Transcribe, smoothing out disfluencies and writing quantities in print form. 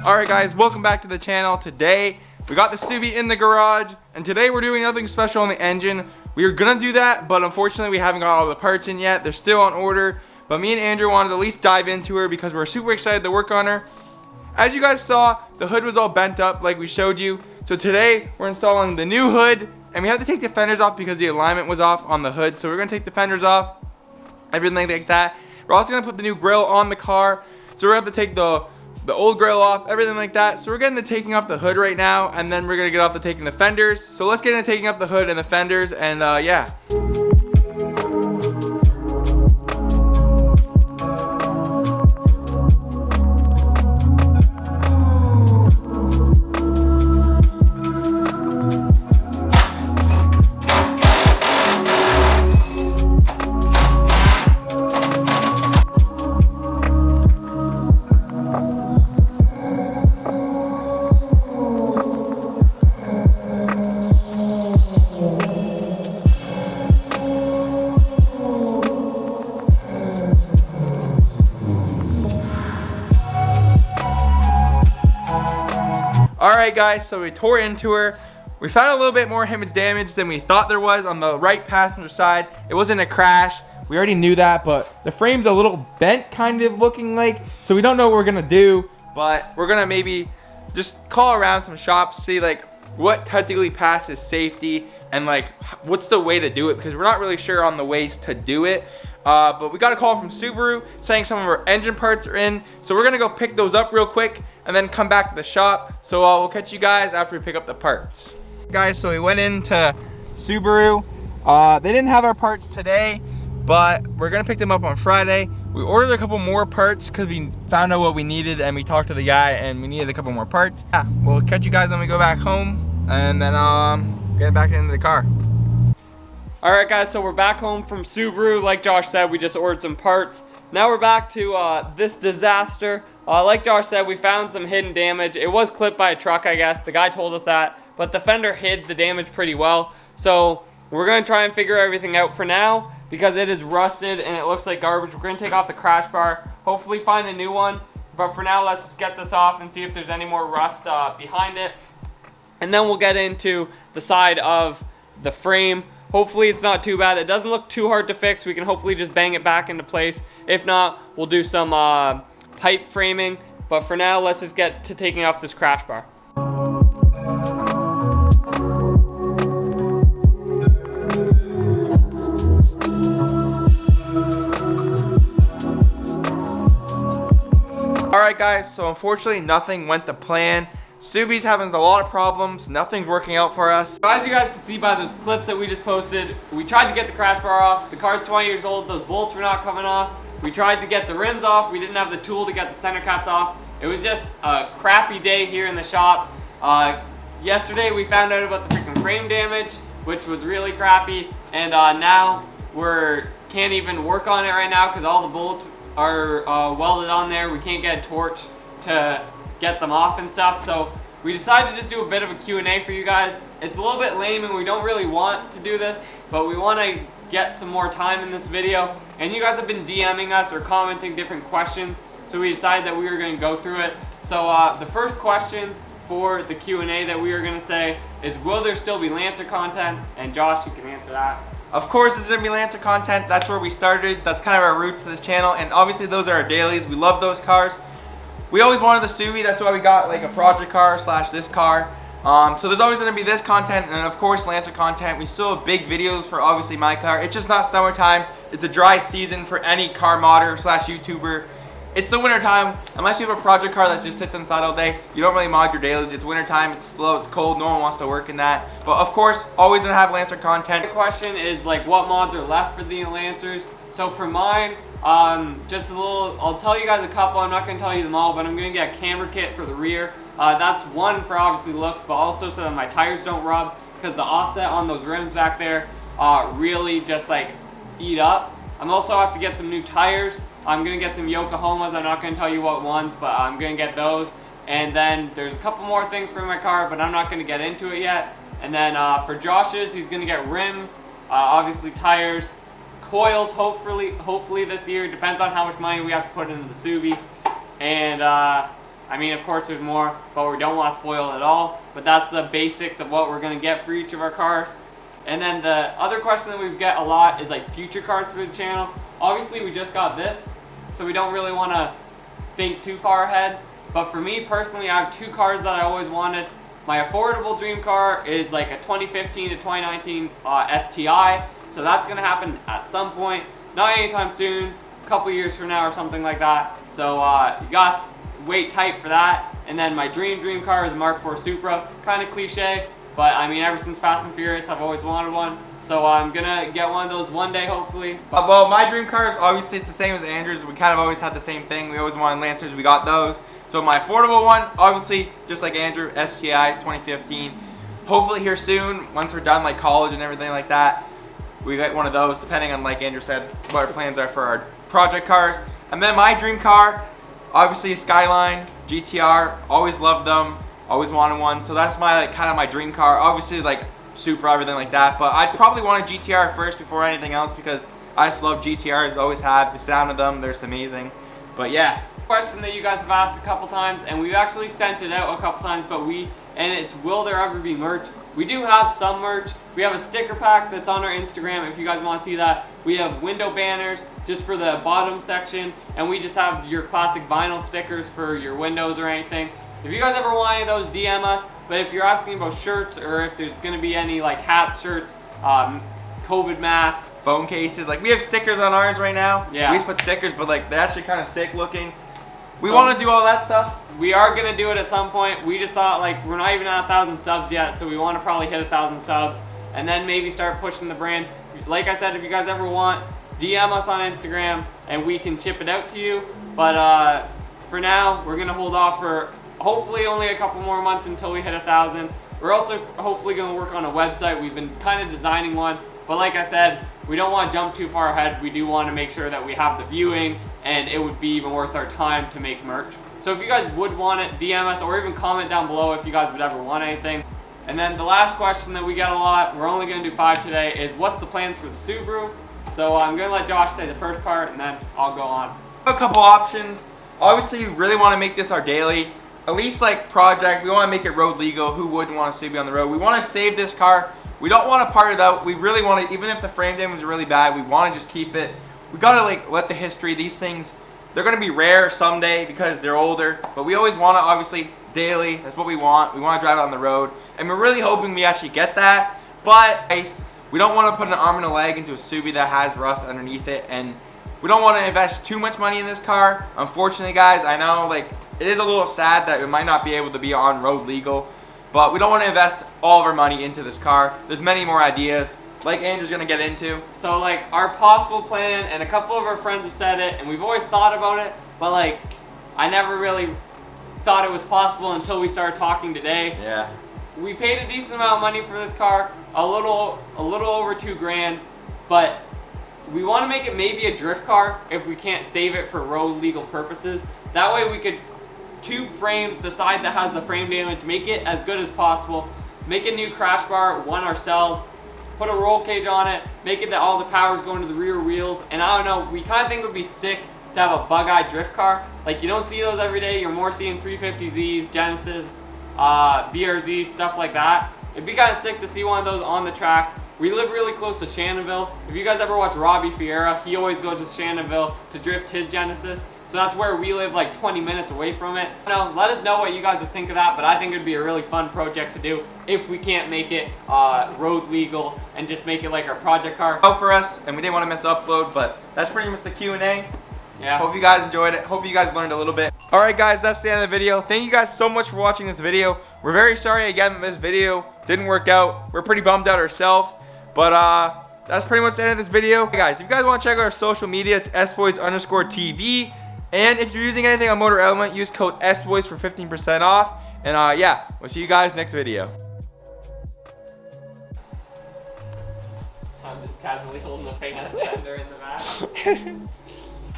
Alright guys, welcome back to the channel. Today we got the Subi in the garage, and today we're doing nothing special on the engine. We were gonna do that, but unfortunately we haven't got all the parts in yet. They're still on order, but me and Andrew wanted to at least dive into her because we're super excited to work on her. As you guys saw, the hood was all bent up like we showed you. So today we're installing the new hood, and we have to take the fenders off because the alignment was off on the hood. So we're gonna take the fenders off, everything like that. We're also gonna put the new grill on the car. So we're gonna have to take the old grill off, everything like that. So we're getting to taking off the hood right now, and then we're gonna get off to taking the fenders. So let's get into taking off the hood and the fenders, and yeah. Alright guys, so we tore into her. We found a little bit more damage than we thought there was on the right passenger side. It wasn't a crash. We already knew that, but the frame's a little bent kind of looking like. So we don't know what we're gonna do, but we're gonna maybe just call around some shops, see like what technically passes safety and like what's the way to do it, because we're not really sure on the ways to do it. But we got a call from Subaru saying some of our engine parts are in, so we're gonna go pick those up real quick and then come back to the shop. So we'll catch you guys after we pick up the parts. Guys, so we went into Subaru. They didn't have our parts today, but we're gonna pick them up on Friday. We ordered a couple more parts because we found out what we needed, and we talked to the guy and we needed a couple more parts. Yeah, we'll catch you guys when we go back home, and then get back into the car. Alright guys, so we're back home from Subaru. Like Josh said, we just ordered some parts. Now we're back to this disaster. Like Josh said, we found some hidden damage. It was clipped by a truck, I guess. The guy told us that, but the fender hid the damage pretty well. So we're gonna try and figure everything out for now because it is rusted and it looks like garbage. We're gonna take off the crash bar, hopefully find a new one. But for now, let's just get this off and see if there's any more rust behind it. And then we'll get into the side of the frame. Hopefully it's not too bad. It doesn't look too hard to fix. We can hopefully just bang it back into place. If not, we'll do some pipe framing. But for now, let's just get to taking off this crash bar. Alright guys, so unfortunately nothing went to plan. Subi's having a lot of problems. Nothing's working out for us. So as you guys can see by those clips that we just posted, we tried to get the crash bar off. The car's 20 years old. Those bolts were not coming off. We tried to get the rims off. We didn't have the tool to get the center caps off. It was just a crappy day here in the shop. Yesterday we found out about the freaking frame damage, which was really crappy. And now we can't even work on it right now because all the bolts are welded on there. We can't get a torch to get them off and stuff, so we decided to just do a bit of a Q&A for you guys. It's a little bit lame and we don't really want to do this, but we want to get some more time in this video, and you guys have been DMing us or commenting different questions, so we decided that we were going to go through it. So the first question for the Q&A that we were going to say is, will there still be Lancer content? And Josh, you can answer that. Of course there's going to be Lancer content. That's where we started. That's kind of our roots to this channel, and obviously those are our dailies. We love those cars. We always wanted the Subi, that's why we got like a project car / this car. So there's always going to be this content, and of course Lancer content. We still have big videos for obviously my car. It's just not summertime. It's a dry season for any car modder / YouTuber. It's the winter time. Unless you have a project car that just sits inside all day, you don't really mod your dailies. It's winter time, it's slow, it's cold, no one wants to work in that. But of course, always going to have Lancer content. The question is like, what mods are left for the Lancers? So for mine, just a little, I'll tell you guys a couple. I'm not going to tell you them all, but I'm going to get a camber kit for the rear. That's one for obviously looks, but also so that my tires don't rub, because the offset on those rims back there really just like eat up. I'm also have to get some new tires. I'm going to get some Yokohamas. I'm not going to tell you what ones, but I'm going to get those. And then there's a couple more things for my car, but I'm not going to get into it yet. And then for Josh's, he's going to get rims, obviously tires, coils, hopefully this year. Depends on how much money we have to put into the Subi. And I I mean, of course there's more, but we don't want to spoil it all. But that's the basics of what we're going to get for each of our cars. And then the other question that we get a lot is like future cars for the channel. Obviously we just got this, so we don't really want to think too far ahead. But for me personally, I have two cars that I always wanted. My affordable dream car is like a 2015 to 2019 STI. So that's going to happen at some point. Not anytime soon, a couple years from now or something like that. So you guys wait tight for that. And then my dream car is a Mark IV Supra. Kind of cliche, but I mean, ever since Fast and Furious, I've always wanted one. So I'm gonna get one of those one day, hopefully. Well, my dream car is obviously it's the same as Andrew's. We kind of always had the same thing. We always wanted Lancers. We got those. So my affordable one, obviously, just like Andrew, STI 2015. Hopefully here soon, once we're done like college and everything like that, we get one of those, depending on, like Andrew said, what our plans are for our project cars. And then my dream car, obviously Skyline, GTR. Always loved them. Always wanted one. So that's my kind of my dream car. Obviously like Supra, everything like that. But I'd probably want a GTR first before anything else because I just love GTRs. Always have. The sound of them, they're just amazing. But yeah. Question that you guys have asked a couple times, and we've actually sent it out a couple times, but it's will there ever be merch? We do have some merch. We have a sticker pack that's on our Instagram if you guys want to see that. We have window banners just for the bottom section, and we just have your classic vinyl stickers for your windows or anything. If you guys ever want any of those, DM us. But if you're asking about shirts or if there's going to be any like hats, shirts, COVID masks, phone cases, like we have stickers on ours right now. Yeah. We just put stickers, but like they're actually kind of sick looking. We want to do all that stuff. We are going to do it at some point. We just thought like we're not even at 1,000 subs yet, so we want to probably hit 1,000 subs and then maybe start pushing the brand. Like I said, if you guys ever want, DM us on Instagram and we can ship it out to you. But for now, we're going to hold off for hopefully only a couple more months until we hit 1,000. We're also hopefully going to work on a website. We've been kind of designing one, but like I said, we don't want to jump too far ahead. We do want to make sure that we have the viewing and it would be even worth our time to make merch. So if you guys would want it, DM us or even comment down below if you guys would ever want anything. And then the last question that we get a lot, we're only going to do 5 today, is what's the plans for the Subaru? So I'm going to let Josh say the first part and then I'll go on. A couple options. Obviously, we really want to make this our daily, at least like project. We want to make it road legal. Who wouldn't want to see me on the road? We want to save this car. We don't want to part it out. We really want to, even if the frame damage is really bad, we want to just keep it. We got to like let the history, these things, they're going to be rare someday because they're older, but we always want to obviously daily. That's what we want. We want to drive it on the road, and we're really hoping we actually get that. But we don't want to put an arm and a leg into a Subi that has rust underneath it, and we don't want to invest too much money in this car. Unfortunately, guys, I know like it is a little sad that it might not be able to be on road legal, but we don't want to invest all of our money into this car. There's many more ideas, like Andrew's gonna get into. So like our possible plan, and a couple of our friends have said it, and we've always thought about it, but like I never really thought it was possible until we started talking today. Yeah. We paid a decent amount of money for this car, a little over $2,000, but we want to make it maybe a drift car if we can't save it for road legal purposes. That way we could tube frame the side that has the frame damage, make it as good as possible, make a new crash bar, one ourselves, put a roll cage on it, make it that all the power's going to the rear wheels, and I don't know, we kind of think it would be sick to have a bug-eyed drift car. Like you don't see those every day, you're more seeing 350Zs, Genesis, BRZ, stuff like that. It'd be kind of sick to see one of those on the track. We live really close to Shannonville. If you guys ever watch Robbie Fiera, he always goes to Shannonville to drift his Genesis. So that's where we live, like 20 minutes away from it. Let us know what you guys would think of that, but I think it'd be a really fun project to do if we can't make it road legal and just make it like our project car. Oh, for us, and we didn't want to miss the upload, but that's pretty much the Q&A. Yeah. Hope you guys enjoyed it. Hope you guys learned a little bit. Alright guys, that's the end of the video. Thank you guys so much for watching this video. We're very sorry again this video didn't work out. We're pretty bummed out ourselves. But that's pretty much the end of this video. Hey guys, if you guys want to check out our social media, it's sboys_TV. And if you're using anything on Motor Element, use code SBOYS for 15% off. And yeah, we'll see you guys next video. I'm just casually holding a fan fender in the back.